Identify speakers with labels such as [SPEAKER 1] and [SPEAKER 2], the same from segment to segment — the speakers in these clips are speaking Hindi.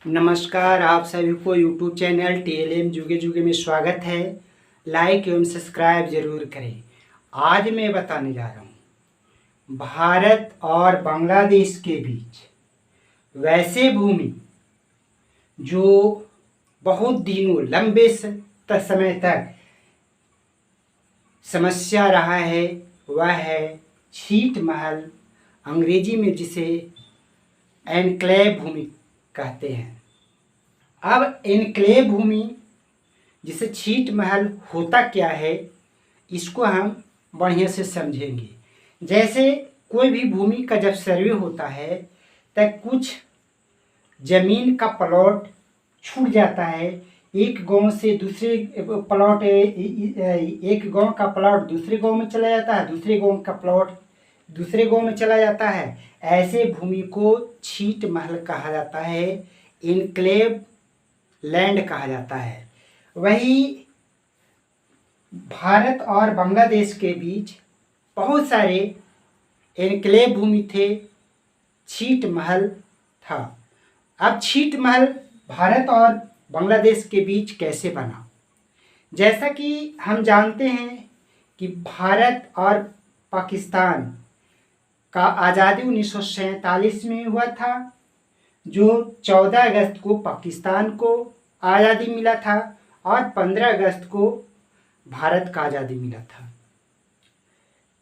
[SPEAKER 1] नमस्कार, आप सभी को YouTube चैनल TLM जुगे जुगे में स्वागत है। लाइक एवं सब्सक्राइब जरूर करें। आज मैं बताने जा रहा हूँ भारत और बांग्लादेश के बीच वैसे भूमि जो बहुत दिनों लंबे समय तक समस्या रहा है, वह है छीट महल, अंग्रेजी में जिसे एनक्लेव भूमि कहते हैं। अब एनक्लेव भूमि जिसे छीट महल होता क्या है, इसको हम बढ़िया से समझेंगे। जैसे कोई भी भूमि का जब सर्वे होता है तब कुछ जमीन का प्लॉट छूट जाता है। एक गांव से दूसरे प्लॉट, एक गांव का प्लॉट दूसरे गांव में चला जाता है, दूसरे गांव का प्लॉट दूसरे गांव में चला जाता है। ऐसे भूमि को छीट महल कहा जाता है, एनक्लेव लैंड कहा जाता है। वही भारत और बांग्लादेश के बीच बहुत सारे एनक्लेव भूमि थे, छीट महल था। अब छीट महल भारत और बांग्लादेश के बीच कैसे बना? जैसा कि हम जानते हैं कि भारत और पाकिस्तान का आज़ादी 1947 में हुआ था, जो 14 अगस्त को पाकिस्तान को आज़ादी मिला था और 15 अगस्त को भारत का आज़ादी मिला था।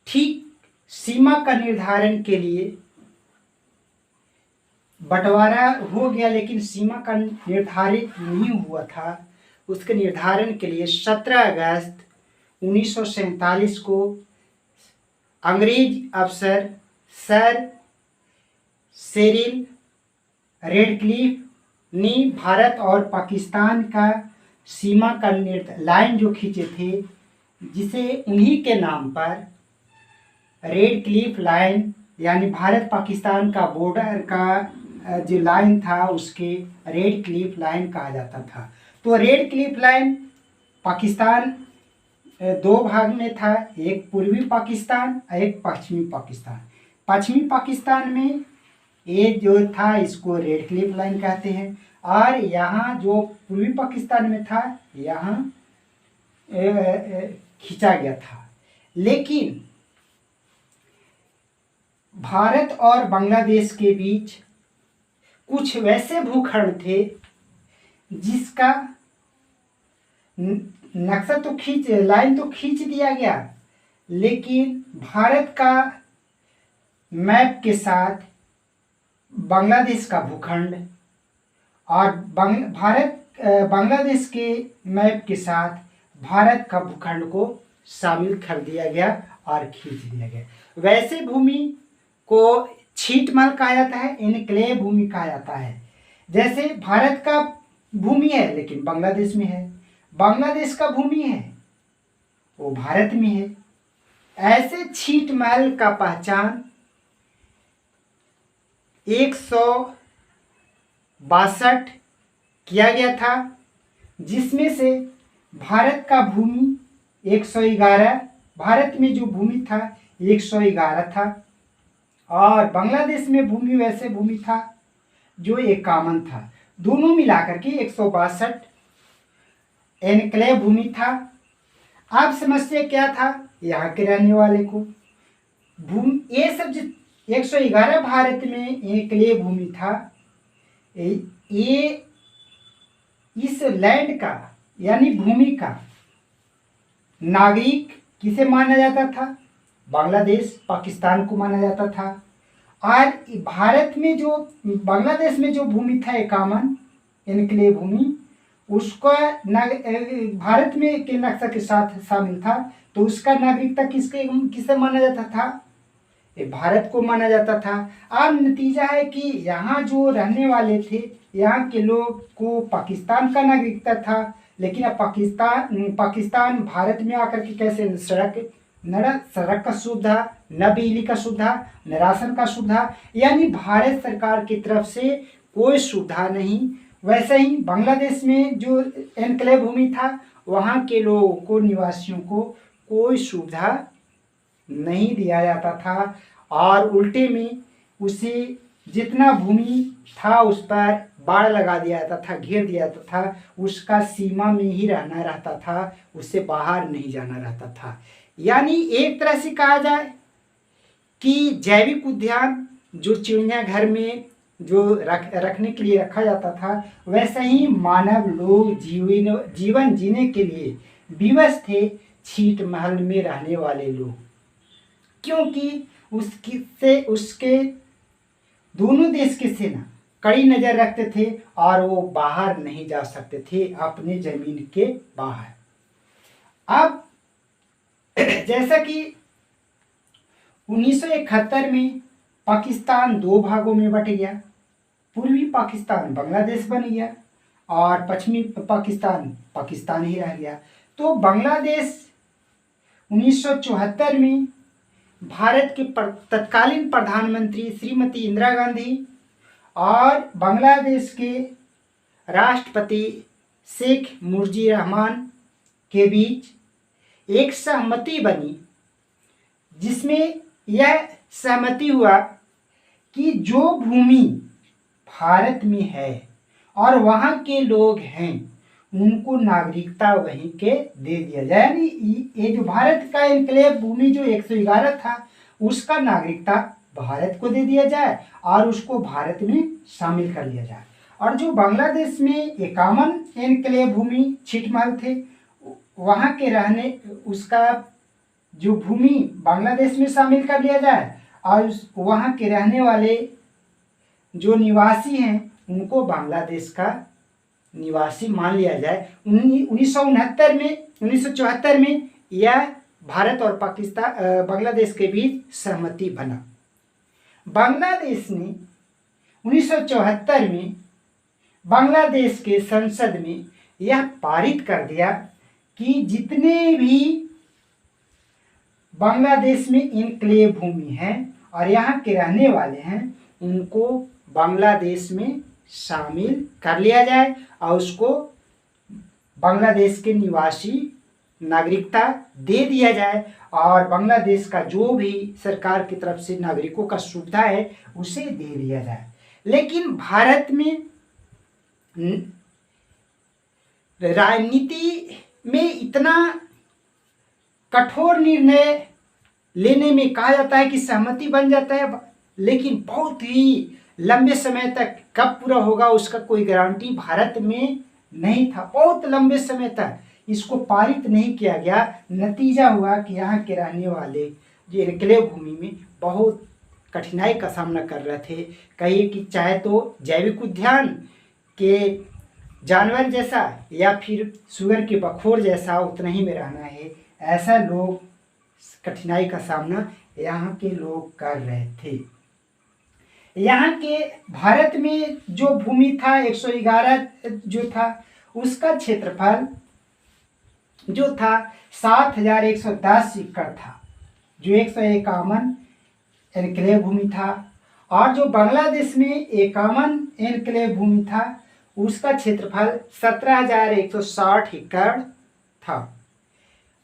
[SPEAKER 1] ठीक सीमा का निर्धारण के लिए बंटवारा हो गया, लेकिन सीमा का निर्धारित नहीं हुआ था। उसके निर्धारण के लिए 17 अगस्त 1947 को अंग्रेज अफसर सर सेरिल रेडक्लिफ ने भारत और पाकिस्तान का सीमा का लाइन जो खींचे थे, जिसे उन्हीं के नाम पर रेडक्लिफ लाइन यानी भारत पाकिस्तान का बॉर्डर का जो लाइन था उसके रेडक्लिफ लाइन कहा जाता था। तो रेडक्लिफ लाइन पाकिस्तान दो भाग में था, एक पूर्वी पाकिस्तान और एक पश्चिमी पाकिस्तान। पश्चिमी पाकिस्तान में ये जो था इसको रेडक्लिफ लाइन कहते हैं, और यहाँ जो पूर्वी पाकिस्तान में था यहाँ खींचा गया था। लेकिन भारत और बांग्लादेश के बीच कुछ वैसे भूखंड थे जिसका नक्शा तो लाइन तो खींच दिया गया, लेकिन भारत का मैप के साथ बांग्लादेश का भूखंड और बांग्लादेश के मैप के साथ भारत का भूखंड को शामिल कर दिया गया और खींच दिया गया। वैसे भूमि को छीट महल कहा जाता है, एनक्लेव भूमि कहा जाता है। जैसे भारत का भूमि है लेकिन बांग्लादेश में है, बांग्लादेश का भूमि है वो भारत में है। ऐसे छीट महल का पहचान 162 किया गया था, जिसमें से भारत का भूमि 111, भारत में जो भूमि था 111 था, और बांग्लादेश में भूमि वैसे भूमि था जो 51 था। दोनों मिलाकर के 162 एनक्लेव भूमि था। अब समस्या क्या था? यहाँ के रहने वाले को भूमि ये सब 111 भारत में एनक्लेव भूमि था। ये इस लैंड का यानी भूमि का नागरिक किसे माना जाता था? बांग्लादेश पाकिस्तान को माना जाता था। और भारत में जो बांग्लादेश में जो भूमि था 51 एनक्लेव भूमि, उसका भारत में के नक्शा के साथ शामिल था, तो उसका नागरिकता किसे माना जाता था? भारत को माना जाता था। अब नतीजा है कि यहाँ जो रहने वाले थे, यहाँ के लोग को पाकिस्तान का नागरिकता था, लेकिन अब पाकिस्तान भारत में आकर के कैसे सड़क का सुविधा, न बिजली का सुविधा, न राशन का सुविधा, यानी भारत सरकार की तरफ से कोई सुविधा नहीं। वैसे ही बांग्लादेश में जो एनक्लेव भूमि था, वहाँ के लोगों को, निवासियों को कोई सुविधा नहीं दिया जाता था, और उल्टे में उसे जितना भूमि था उस पर बाड़ लगा दिया जाता था, घेर दिया जाता था, उसका सीमा में ही रहना रहता था, उससे बाहर नहीं जाना रहता था। यानी एक तरह से कहा जाए कि जैविक उद्यान जो चिड़ियाघर में जो रखने के लिए रखा जाता था, वैसे ही मानव लोग जीवन जीने के लिए विवश थे छीट महल में रहने वाले लोग, क्योंकि उसके दोनों देश के सेना कड़ी नजर रखते थे और वो बाहर नहीं जा सकते थे अपने जमीन के बाहर। अब जैसा कि 1971 में पाकिस्तान दो भागों में बट गया, पूर्वी पाकिस्तान बांग्लादेश बन गया और पश्चिमी पाकिस्तान पाकिस्तान ही रह गया। तो बांग्लादेश 1974 में भारत के तत्कालीन प्रधानमंत्री श्रीमती इंदिरा गांधी और बांग्लादेश के राष्ट्रपति शेख मुजीबुर रहमान के बीच एक सहमति बनी, जिसमें यह सहमति हुआ कि जो भूमि भारत में है और वहाँ के लोग हैं उनको नागरिकता वहीं के दे दिया जाए। यानी ये जो भारत का एनक्लेव भूमि जो 111 था, उसका नागरिकता भारत को दे दिया जाए और उसको भारत में शामिल कर लिया जाए। और जो बांग्लादेश में 51 एनक्लेव भूमि छिटमहल थे, वहाँ के रहने उसका जो भूमि बांग्लादेश में शामिल कर लिया जाए और वहाँ के रहने वाले जो निवासी हैं उनको बांग्लादेश का निवासी मान लिया जाए। 1974 में यह भारत और पाकिस्तान बांग्लादेश के बीच सहमति बना। बांग्लादेश ने 1974 में बांग्लादेश के संसद में यह पारित कर दिया कि जितने भी बांग्लादेश में इनक्लेव भूमि है और यहाँ के रहने वाले हैं उनको बांग्लादेश में शामिल कर लिया जाए और उसको बांग्लादेश के निवासी नागरिकता दे दिया जाए और बांग्लादेश का जो भी सरकार की तरफ से नागरिकों का सुविधा है उसे दे दिया जाए। लेकिन भारत में राजनीति में इतना कठोर निर्णय लेने में कहा जाता है कि सहमति बन जाता है, लेकिन बहुत ही लंबे समय तक कब पूरा होगा उसका कोई गारंटी भारत में नहीं था। बहुत लंबे समय तक इसको पारित नहीं किया गया। नतीजा हुआ कि यहाँ के रहने वाले जो एनक्लेव भूमि में बहुत कठिनाई का सामना कर रहे थे। कहिए कि चाहे तो जैविक उद्यान के जानवर जैसा या फिर सुअर के बखोर जैसा उतना ही में रहना है, ऐसा लोग कठिनाई का सामना यहाँ के लोग कर रहे थे। यहाँ के भारत में जो भूमि था 111 जो था, उसका क्षेत्रफल जो था 7110 एकड़ था, जो 151 एनक्लेव भूमि था। और जो बांग्लादेश में 51 एनक्लेव भूमि था, उसका क्षेत्रफल 17,160 एकड़ था।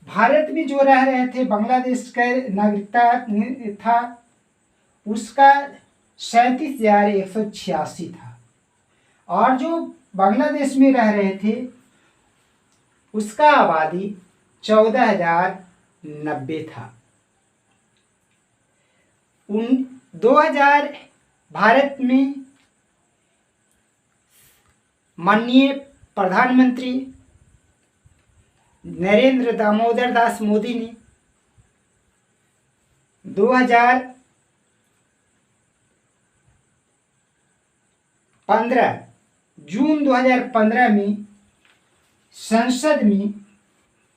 [SPEAKER 1] भारत में जो रह रहे थे बांग्लादेश का नागरिकता था, उसका 37,186 था। और जो बांग्लादेश में रह रहे थे उसका आबादी 14,090 था। 2000 भारत में माननीय प्रधानमंत्री नरेंद्र दामोदर दास मोदी ने जून 2015 में संसद में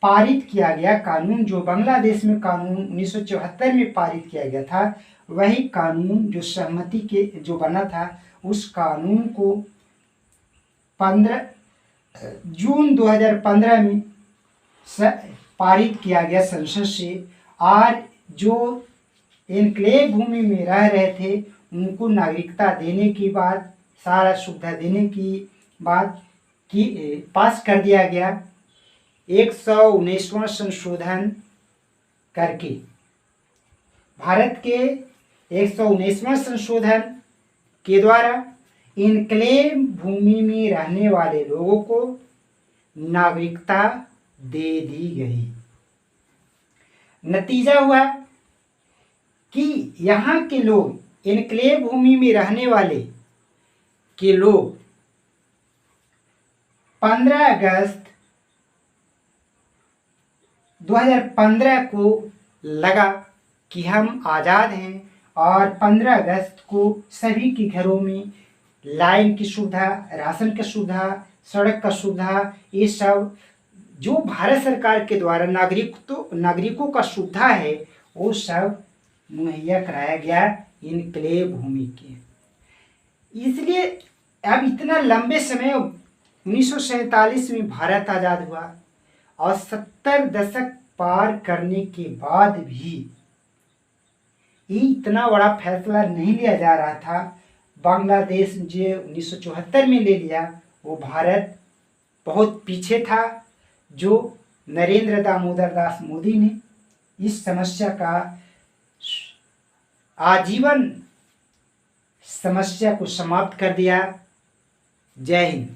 [SPEAKER 1] पारित किया गया कानून, जो बांग्लादेश में कानून 1974 में पारित किया गया था, वही कानून जो सहमति के जो बना था, उस कानून को 15 जून 2015 में पारित किया गया संसद से। और जो एनक्लेव भूमि में रह रहे थे उनको नागरिकता देने की बात, सारा सुविधा देने की बात की पास कर दिया गया 119वां संशोधन करके। भारत के 119वां संशोधन के द्वारा इनक्लेव भूमि में रहने वाले लोगों को नागरिकता दे दी गई। नतीजा हुआ कि यहाँ के लोग, इनक्लेव भूमि में रहने वाले के लोग 15 अगस्त 2015 को लगा कि हम आज़ाद हैं, और 15 अगस्त को सभी के घरों में लाइन की सुविधा, राशन की सुविधा, सड़क का सुविधा, ये सब जो भारत सरकार के द्वारा नागरिकों का सुविधा है वो सब मुहैया कराया गया इनक्लेव भूमि के। इसलिए अब इतना लंबे समय 1947 में भारत आज़ाद हुआ और 70 दशक पार करने के बाद भी ये इतना बड़ा फैसला नहीं लिया जा रहा था। बांग्लादेश जो 1974 में ले लिया, वो भारत बहुत पीछे था। जो नरेंद्र दामोदर दास मोदी ने इस समस्या का आजीवन समस्या को समाप्त कर दिया। जय हिंद।